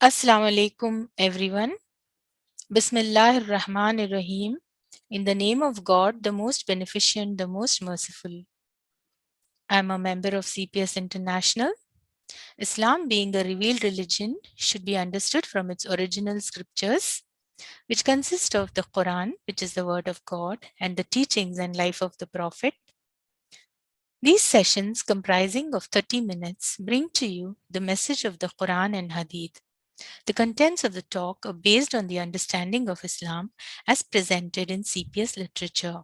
Assalamu alaikum, everyone. Bismillahir Rahmanir Rahim. In the name of God, the most beneficent, the most merciful. I am a member of CPS International. Islam, being a revealed religion, should be understood from its original scriptures, which consist of the Quran, which is the word of God, and the teachings and life of the Prophet. These sessions, comprising of 30 minutes, bring to you the message of the Quran and Hadith. The contents of the talk are based on the understanding of Islam as presented in CPS literature.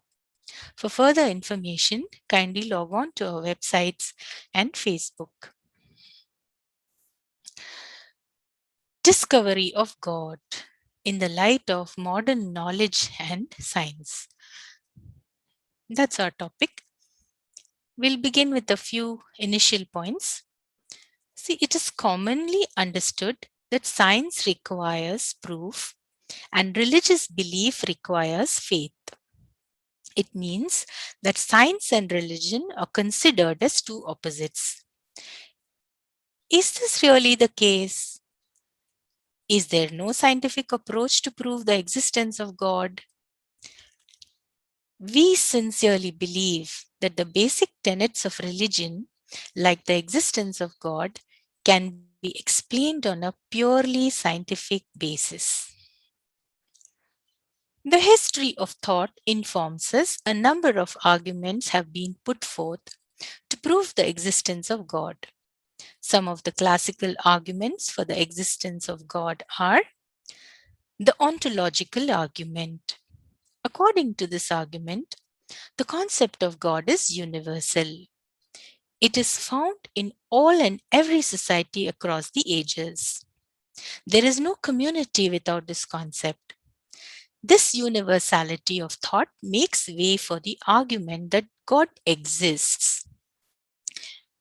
For further information, kindly log on to our websites and Facebook. Discovery of God in the light of modern knowledge and science. That's our topic. We'll begin with a few initial points. See, it is commonly understood that science requires proof and religious belief requires faith. It means that science and religion are considered as two opposites. Is this really the case? Is there no scientific approach to prove the existence of God? We sincerely believe that the basic tenets of religion, like the existence of God, can be explained on a purely scientific basis. The history of thought informs us a number of arguments have been put forth to prove the existence of God. Some of the classical arguments for the existence of God are the ontological argument. According to this argument, the concept of God is universal. It is found in all and every society across the ages. There is no community without this concept. This universality of thought makes way for the argument that God exists.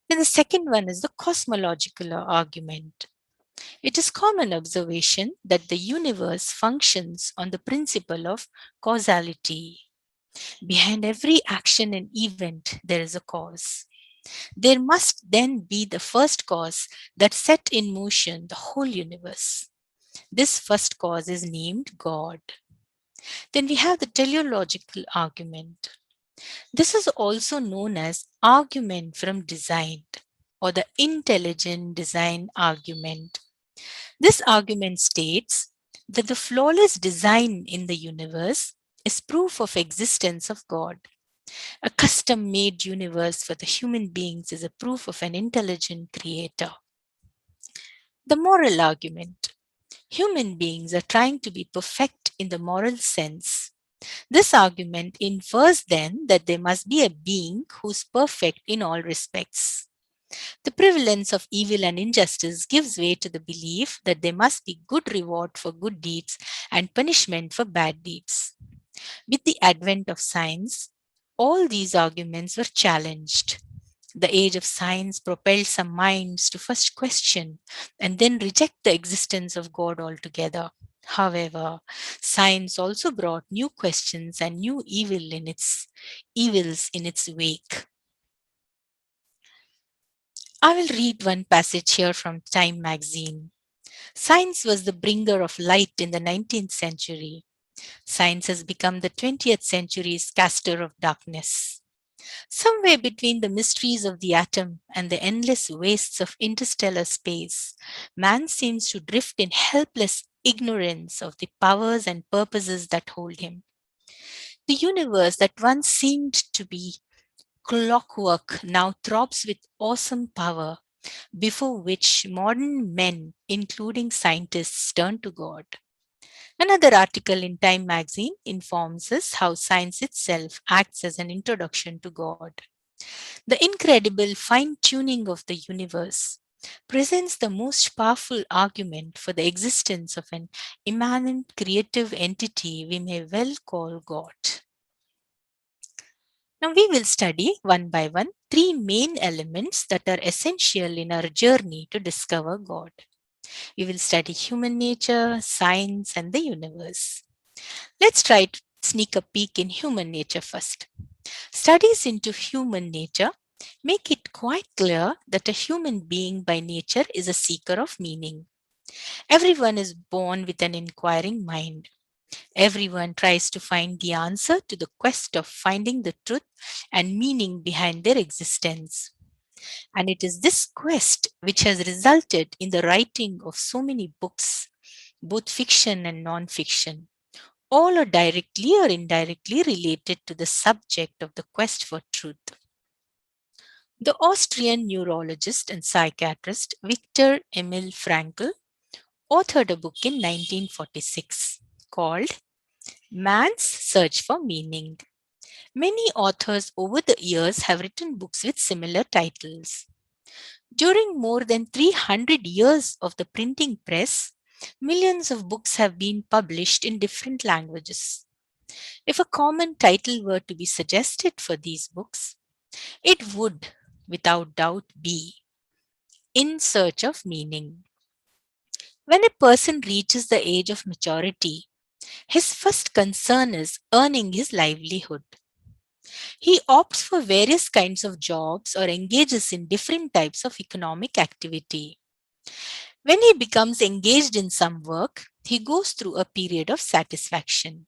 Then the second one is the cosmological argument. It is common observation that the universe functions on the principle of causality. Behind every action and event, there is a cause. There must then be the first cause that set in motion the whole universe. This first cause is named God. Then we have the teleological argument. This is also known as argument from design or the intelligent design argument. This argument states that the flawless design in the universe is proof of existence of God. A custom-made universe for the human beings is a proof of an intelligent creator. The moral argument. Human beings are trying to be perfect in the moral sense. This argument infers then that there must be a being who's perfect in all respects. The prevalence of evil and injustice gives way to the belief that there must be good reward for good deeds and punishment for bad deeds. With the advent of science, all these arguments were challenged. The age of science propelled some minds to first question and then reject the existence of God altogether. However, science also brought new questions and new evils in its wake. I will read one passage here from Time magazine. Science was the bringer of light in the 19th century. Science has become the 20th century's caster of darkness. Somewhere between the mysteries of the atom and the endless wastes of interstellar space, man seems to drift in helpless ignorance of the powers and purposes that hold him. The universe that once seemed to be clockwork now throbs with awesome power, before which modern men, including scientists, turn to God. Another article in Time magazine informs us how science itself acts as an introduction to God. The incredible fine tuning of the universe presents the most powerful argument for the existence of an immanent creative entity we may well call God. Now we will study one by one three main elements that are essential in our journey to discover God. We will study human nature, science, and the universe. Let's try to sneak a peek in human nature first. Studies into human nature make it quite clear that a human being by nature is a seeker of meaning. Everyone is born with an inquiring mind. Everyone tries to find the answer to the quest of finding the truth and meaning behind their existence. And it is this quest which has resulted in the writing of so many books, both fiction and non fiction. All are directly or indirectly related to the subject of the quest for truth. The Austrian neurologist and psychiatrist Viktor Emil Frankl authored a book in 1946 called Man's Search for Meaning. Many authors over the years have written books with similar titles. During more than 300 years of the printing press, millions of books have been published in different languages. If a common title were to be suggested for these books, it would, without doubt, be In Search of Meaning. When a person reaches the age of maturity, his first concern is earning his livelihood. He opts for various kinds of jobs or engages in different types of economic activity. When he becomes engaged in some work, he goes through a period of satisfaction.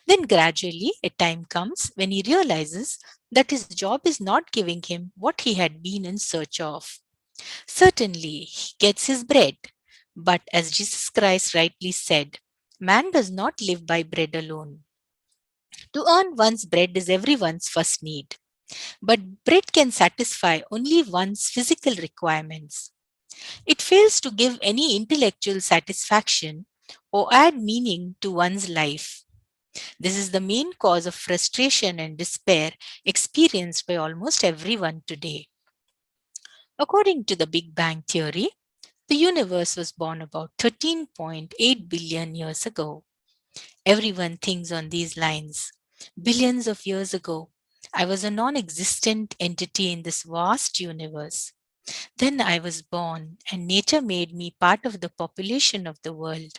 Then gradually a time comes when he realizes that his job is not giving him what he had been in search of. Certainly, he gets his bread, but as Jesus Christ rightly said, man does not live by bread alone. To earn one's bread is everyone's first need, but bread can satisfy only one's physical requirements. It fails to give any intellectual satisfaction or add meaning to one's life. This is the main cause of frustration and despair experienced by almost everyone today. According to the Big Bang Theory, the universe was born about 13.8 billion years ago. Everyone thinks on these lines. Billions of years ago, I was a non existent entity in this vast universe. Then I was born, and nature made me part of the population of the world.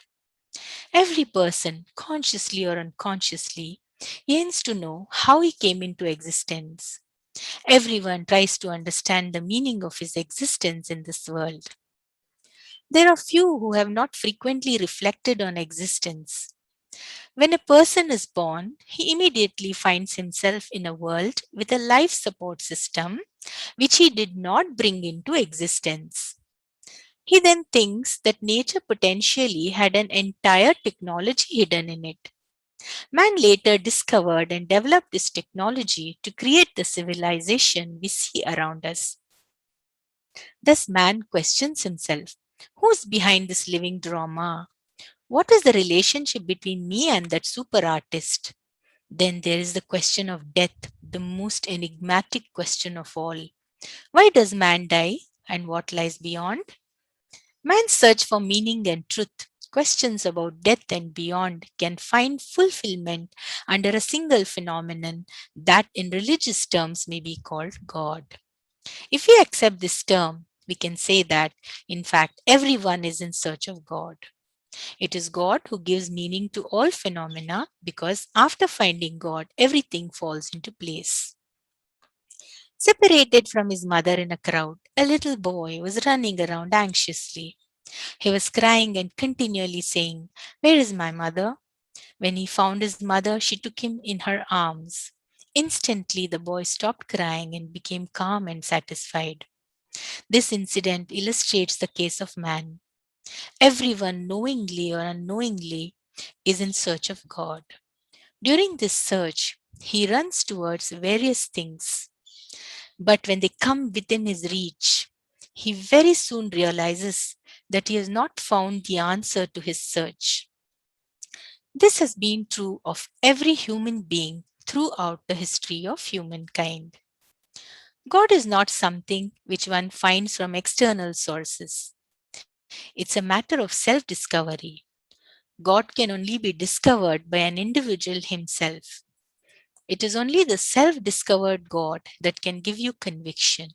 Every person, consciously or unconsciously, yearns to know how he came into existence. Everyone tries to understand the meaning of his existence in this world. There are few who have not frequently reflected on existence. When a person is born, he immediately finds himself in a world with a life support system which he did not bring into existence. He then thinks that nature potentially had an entire technology hidden in it. Man later discovered and developed this technology to create the civilization we see around us. Thus, man questions himself, who's behind this living drama? What is the relationship between me and that super artist? Then there is the question of death, the most enigmatic question of all. Why does man die and what lies beyond? Man's search for meaning and truth, questions about death and beyond, can find fulfillment under a single phenomenon that, in religious terms, may be called God. If we accept this term, we can say that, in fact, everyone is in search of God. It is God who gives meaning to all phenomena because after finding God, everything falls into place. Separated from his mother in a crowd, a little boy was running around anxiously. He was crying and continually saying, "Where is my mother?" When he found his mother, she took him in her arms. Instantly, the boy stopped crying and became calm and satisfied. This incident illustrates the case of man. Everyone, knowingly or unknowingly, is in search of God. During this search, he runs towards various things. But when they come within his reach, he very soon realizes that he has not found the answer to his search. This has been true of every human being throughout the history of humankind. God is not something which one finds from external sources. It's a matter of self discovery. God can only be discovered by an individual himself. It is only the self discovered God that can give you conviction.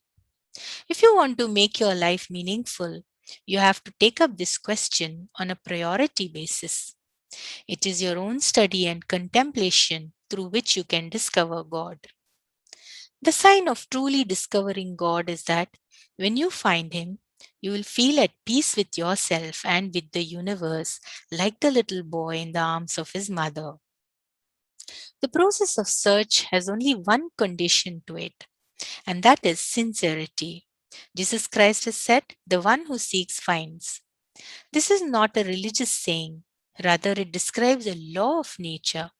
If you want to make your life meaningful, you have to take up this question on a priority basis. It is your own study and contemplation through which you can discover God. The sign of truly discovering God is that when you find Him, You will feel at peace with yourself and with the universe, like the little boy in the arms of his mother. The process of search has only one condition to it, and that is sincerity. Jesus Christ has said, "The one who seeks finds." This is not a religious saying, rather, it describes a law of nature.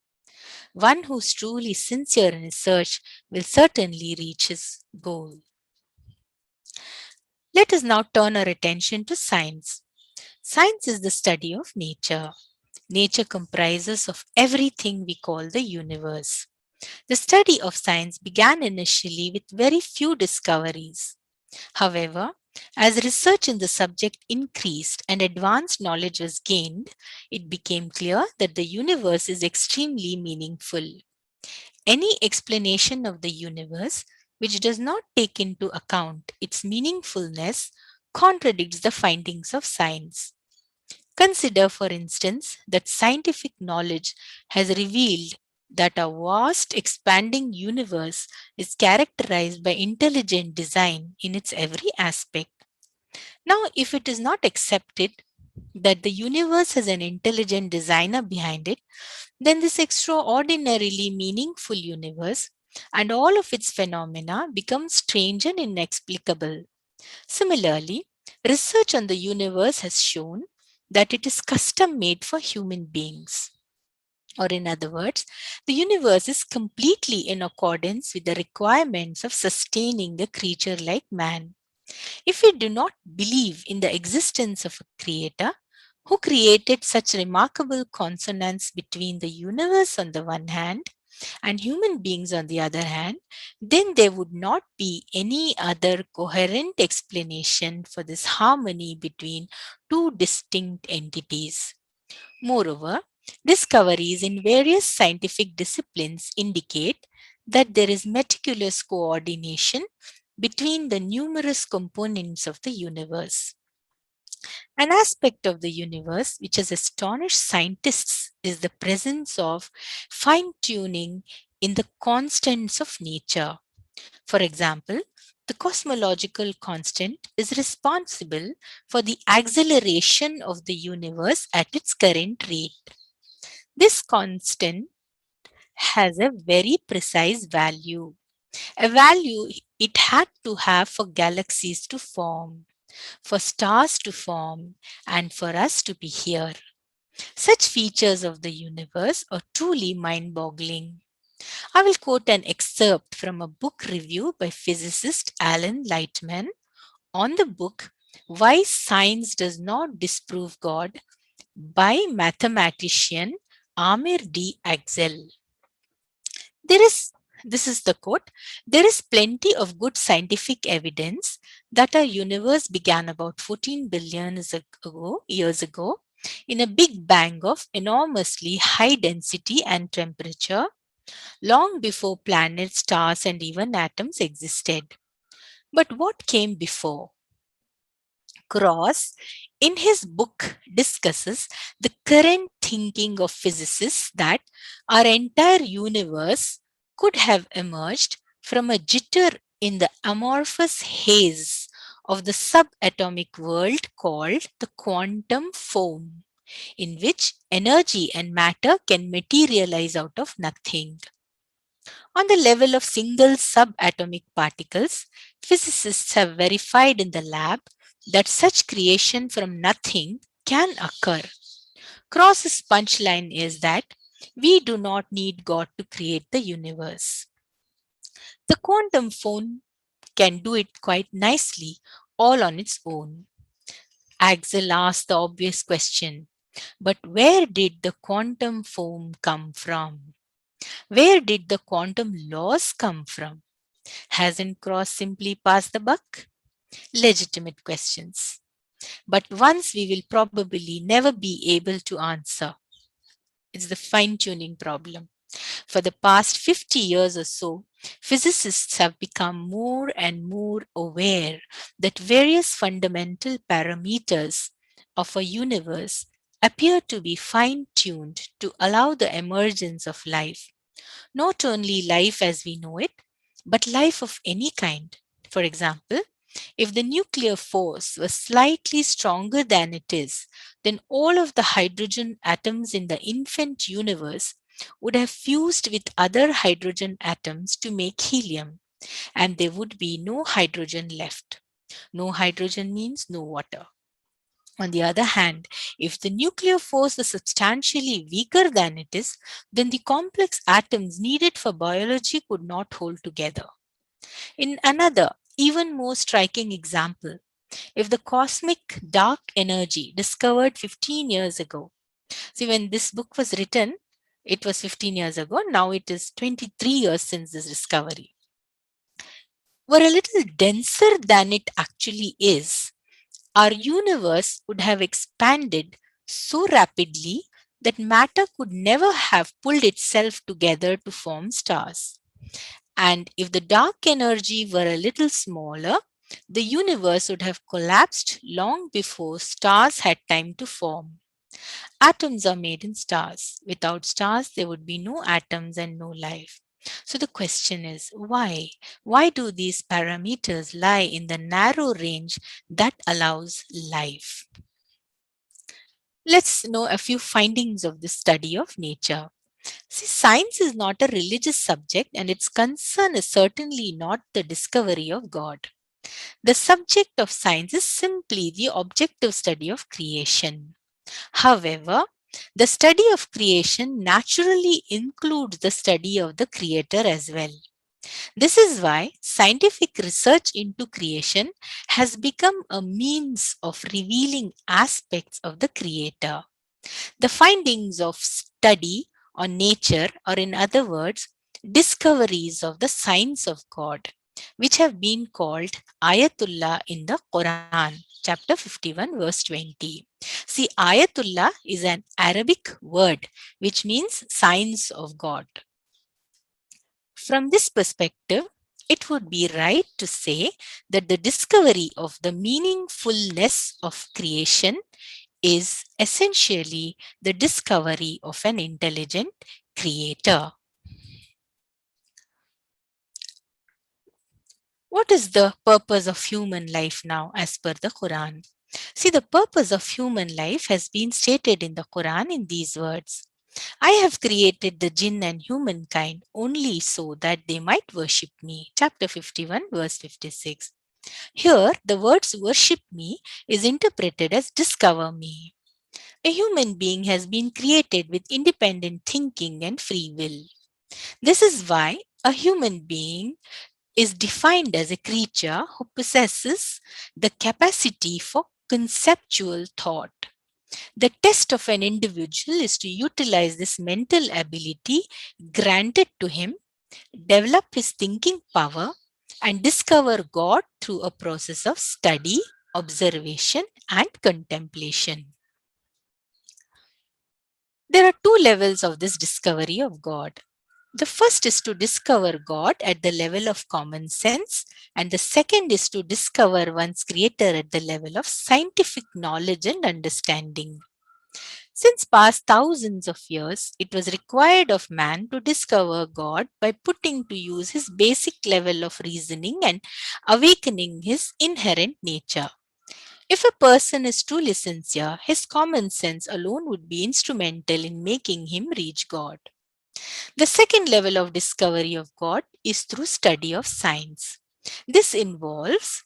One who is truly sincere in his search will certainly reach his goal. Let us now turn our attention to science. Science is the study of nature. Nature comprises of everything we call the universe. The study of science began initially with very few discoveries. However, as research in the subject increased and advanced knowledge was gained, it became clear that the universe is extremely meaningful. Any explanation of the universe which does not take into account its meaningfulness contradicts the findings of science. Consider, for instance, that scientific knowledge has revealed that a vast expanding universe is characterized by intelligent design in its every aspect. Now, if it is not accepted that the universe has an intelligent designer behind it, then this extraordinarily meaningful universe and all of its phenomena become strange and inexplicable. Similarly, research on the universe has shown that it is custom made for human beings. Or, in other words, the universe is completely in accordance with the requirements of sustaining a creature like man. If we do not believe in the existence of a creator who created such remarkable consonance between the universe on the one hand and human beings on the other hand, then there would not be any other coherent explanation for this harmony between two distinct entities. Moreover, discoveries in various scientific disciplines indicate that there is meticulous coordination between the numerous components of the universe. An aspect of the universe which has astonished scientists is the presence of fine tuning in the constants of nature. For example, the cosmological constant is responsible for the acceleration of the universe at its current rate. This constant has a very precise value, a value it had to have for galaxies to form, for stars to form, and for us to be here. Such features of the universe are truly mind boggling. I will quote an excerpt from a book review by physicist Alan Lightman on the book Why Science Does Not Disprove God by mathematician Amir D. Axel. There is, this is the quote, there is plenty of good scientific evidence that our universe began about 14 billion years ago in a big bang of enormously high density and temperature long before planets, stars, and even atoms existed. But what came before? Cross, in his book, discusses the current thinking of physicists that our entire universe could have emerged from a jitter in the amorphous haze of the subatomic world called the quantum foam, in which energy and matter can materialize out of nothing. On the level of single subatomic particles, physicists have verified in the lab that such creation from nothing can occur. Cross's punchline is that we do not need God to create the universe. The quantum phone can do it quite nicely all on its own. Axel asked the obvious question, but where did the quantum foam come from? Where did the quantum laws come from? Hasn't Cross simply passed the buck? Legitimate questions, but ones we will probably never be able to answer. It's the fine tuning problem. For the past 50 years or so, physicists have become more and more aware that various fundamental parameters of a universe appear to be fine tuned to allow the emergence of life. Not only life as we know it, but life of any kind. For example, If the nuclear force was slightly stronger than it is, then all of the hydrogen atoms in the infant universe would have fused with other hydrogen atoms to make helium, and there would be no hydrogen left. No hydrogen means no water. On the other hand, if the nuclear force is substantially weaker than it is, then the complex atoms needed for biology could not hold together. In another, even more striking example, if the cosmic dark energy discovered 15 years ago, see, when this book was written, it was 15 years ago, now it is 23 years since this discovery, were a little denser than it actually is, our universe would have expanded so rapidly that matter could never have pulled itself together to form stars. And if the dark energy were a little smaller, the universe would have collapsed long before stars had time to form. Atoms are made in stars. Without stars, there would be no atoms and no life. So the question is why? Why do these parameters lie in the narrow range that allows life? Let's know a few findings of the study of nature. See, science is not a religious subject, and its concern is certainly not the discovery of God. The subject of science is simply the objective study of creation. However, the study of creation naturally includes the study of the Creator as well. This is why scientific research into creation has become a means of revealing aspects of the Creator. The findings of study on nature, or in other words, discoveries of the science of God, which have been called Ayatullah in the Quran, chapter 51, verse 20. See, Ayatullah is an Arabic word which means science of God. From this perspective, it would be right to say that the discovery of the meaningfulness of creation is essentially the discovery of an intelligent creator. What is the purpose of human life now as per the Quran? See, the purpose of human life has been stated in the Quran in these words. I have created the jinn and humankind only so that they might worship me. Chapter 51, verse 56. Here, the words worship me is interpreted as discover me. A human being has been created with independent thinking and free will. This is why a human being is defined as a creature who possesses the capacity for conceptual thought. The test of an individual is to utilize this mental ability granted to him, develop his thinking power, and discover God through a process of study, observation, and contemplation. There are two levels of this discovery of God. The first is to discover God at the level of common sense, and the second is to discover one's creator at the level of scientific knowledge and understanding. Since past thousands of years, it was required of man to discover God by putting to use his basic level of reasoning and awakening his inherent nature. If a person is truly sincere, his common sense alone would be instrumental in making him reach God. The second level of discovery of God is through study of science. This involves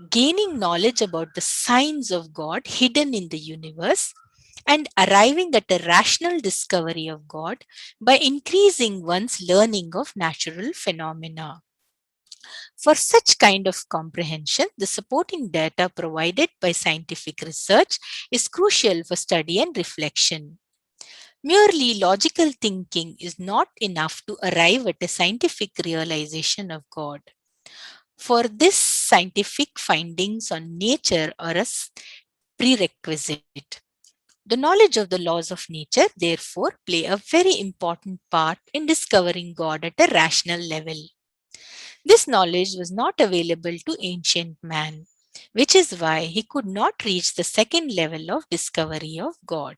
gaining knowledge about the signs of God hidden in the universe and arriving at a rational discovery of God by increasing one's learning of natural phenomena. For such kind of comprehension, the supporting data provided by scientific research is crucial for study and reflection. Merely logical thinking is not enough to arrive at a scientific realization of God. For this, scientific findings on nature are a prerequisite. The knowledge of the laws of nature, therefore, play a very important part in discovering God at a rational level. This knowledge was not available to ancient man, which is why he could not reach the second level of discovery of God.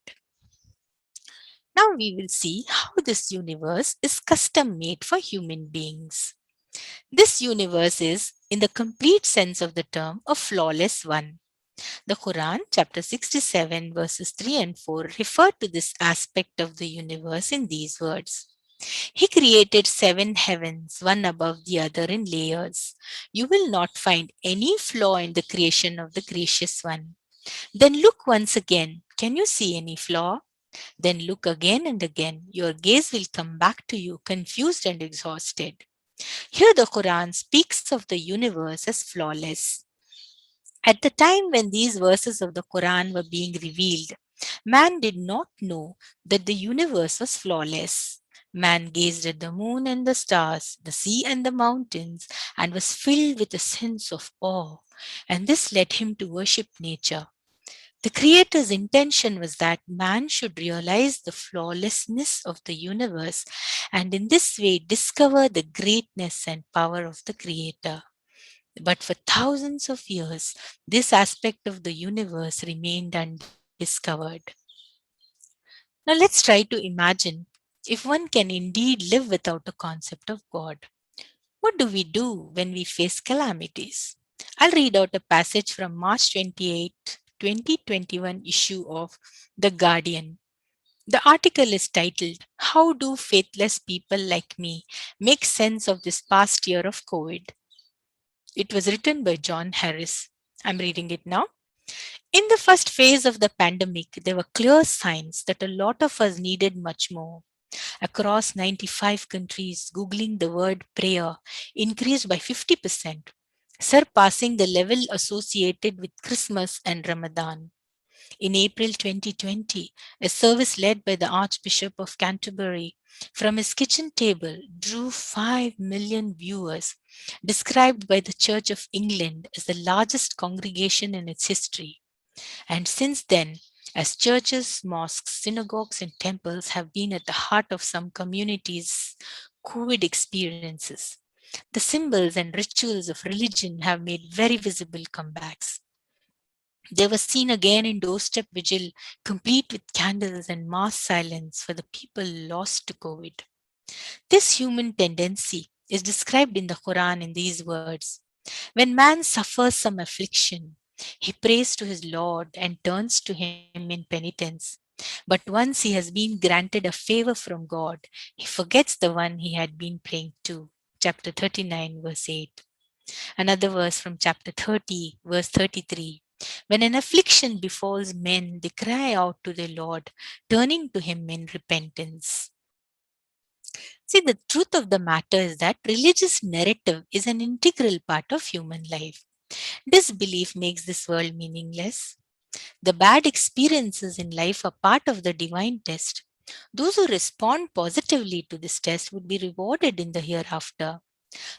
Now we will see how this universe is custom made for human beings. This universe is, in the complete sense of the term, a flawless one. The Quran, chapter 67, verses 3 and 4, refer to this aspect of the universe in these words. He created seven heavens, one above the other in layers. You will not find any flaw in the creation of the gracious one. Then look once again. Can you see any flaw? Then look again and again. Your gaze will come back to you, confused and exhausted. Here the Quran speaks of the universe as flawless. At the time when these verses of the Quran were being revealed, man did not know that the universe was flawless. Man gazed at the moon and the stars, the sea and the mountains, and was filled with a sense of awe. And this led him to worship nature. The Creator's intention was that man should realize the flawlessness of the universe and in this way discover the greatness and power of the Creator. But for thousands of years, this aspect of the universe remained undiscovered. Now let's try to imagine if one can indeed live without a concept of God. What do we do when we face calamities? I'll read out a passage from March 28, 2021 issue of The Guardian. The article is titled, How Do Faithless People Like Me Make Sense of This Past Year of COVID? It was written by John Harris. I'm reading it now. In the first phase of the pandemic, there were clear signs that a lot of us needed much more. Across 95 countries, Googling the word prayer increased by 50%, surpassing the level associated with Christmas and Ramadan. In April 2020, a service led by the Archbishop of Canterbury from his kitchen table drew 5 million viewers, described by the Church of England as the largest congregation in its history. And since then, as churches, mosques, synagogues, and temples have been at the heart of some communities' COVID experiences, the symbols and rituals of religion have made very visible comebacks. They were seen again in doorstep vigil, complete with candles and mass silence for the people lost to COVID. This human tendency is described in the Quran in these words. When man suffers some affliction, he prays to his Lord and turns to him in penitence. But once he has been granted a favor from God, he forgets the one he had been praying to. Chapter 39, verse 8. Another verse from chapter 30, verse 33. When an affliction befalls men, they cry out to the Lord, turning to him in repentance. See, the truth of the matter is that religious narrative is an integral part of human life. Disbelief makes this world meaningless. The bad experiences in life are part of the divine test. Those who respond positively to this test would be rewarded in the hereafter.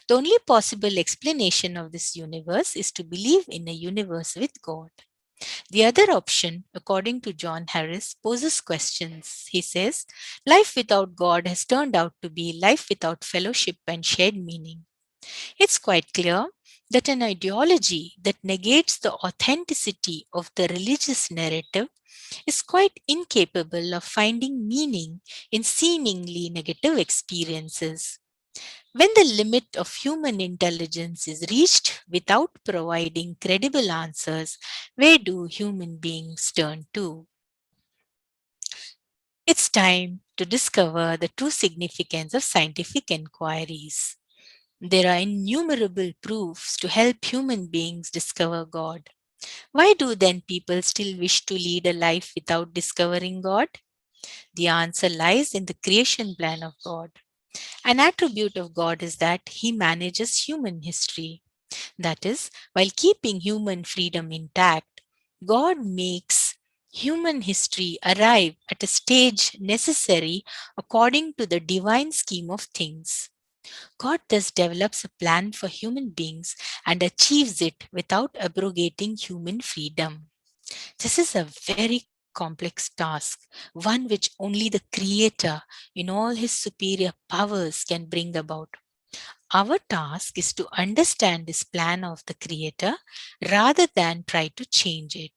The only possible explanation of this universe is to believe in a universe with God. The other option, according to John Harris, poses questions. He says, life without God has turned out to be life without fellowship and shared meaning. It's quite clear that an ideology that negates the authenticity of the religious narrative is quite incapable of finding meaning in seemingly negative experiences. When the limit of human intelligence is reached without providing credible answers, where do human beings turn to? It's time to discover the true significance of scientific inquiries. There are innumerable proofs to help human beings discover God. Why do then people still wish to lead a life without discovering God? The answer lies in the creation plan of God. An attribute of God is that He manages human history. That is, while keeping human freedom intact, God makes human history arrive at a stage necessary according to the divine scheme of things. God thus develops a plan for human beings and achieves it without abrogating human freedom. This is a very complex task, one which only the Creator in all his superior powers can bring about. Our task is to understand this plan of the Creator rather than try to change it.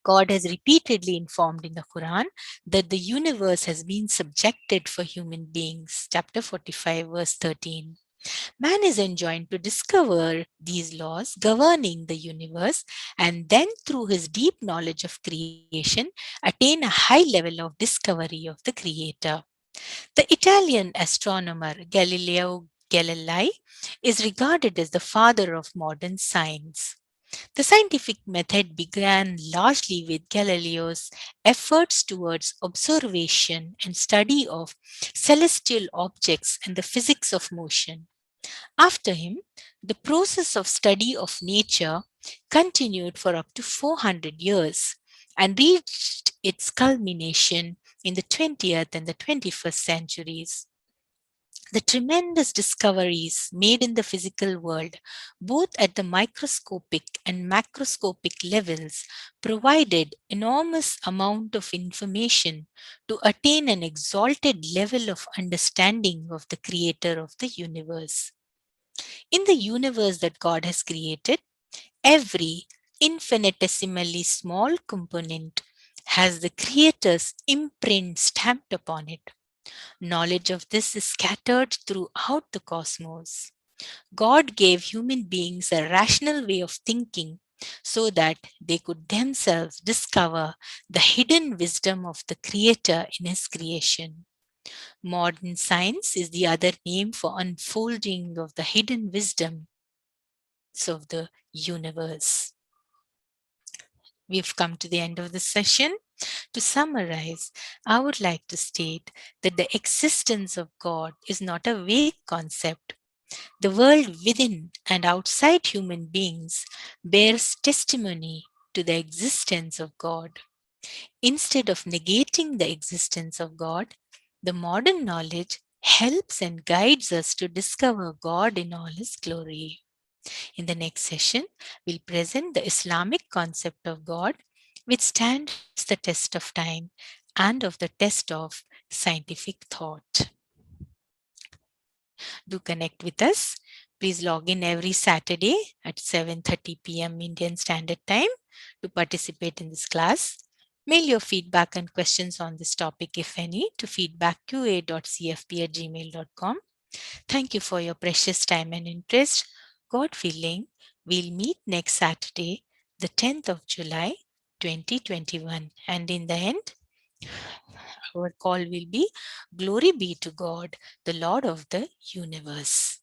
God has repeatedly informed in the Quran that the universe has been subjected for human beings. Chapter 45, verse 13. Man is enjoined to discover these laws governing the universe and then, through his deep knowledge of creation, attain a high level of discovery of the Creator. The Italian astronomer Galileo Galilei is regarded as the father of modern science. The scientific method began largely with Galileo's efforts towards observation and study of celestial objects and the physics of motion. After him, the process of study of nature continued for up to 400 years and reached its culmination in the 20th and the 21st centuries. The tremendous discoveries made in the physical world, both at the microscopic and macroscopic levels, provided enormous amount of information to attain an exalted level of understanding of the creator of the universe. In the universe that God has created, every infinitesimally small component has the Creator's imprint stamped upon it. Knowledge of this is scattered throughout the cosmos. God gave human beings a rational way of thinking so that they could themselves discover the hidden wisdom of the Creator in His creation. Modern science is the other name for unfolding of the hidden wisdom of the universe. We've come to the end of the session. To summarize, I would like to state that the existence of God is not a vague concept. The world within and outside human beings bears testimony to the existence of God. Instead of negating the existence of God, the modern knowledge helps and guides us to discover God in all His glory. In the next session, we'll present the Islamic concept of God, which stands the test of time and of the test of scientific thought. Do connect with us. Please log in every Saturday at 7:30 p.m. Indian Standard Time to participate in this class. Mail your feedback and questions on this topic, if any, to feedbackqa.cfp@gmail.com. Thank you for your precious time and interest. God willing, we'll meet next Saturday, the 10th of July, 2021. And in the end, our call will be Glory be to God, the Lord of the universe.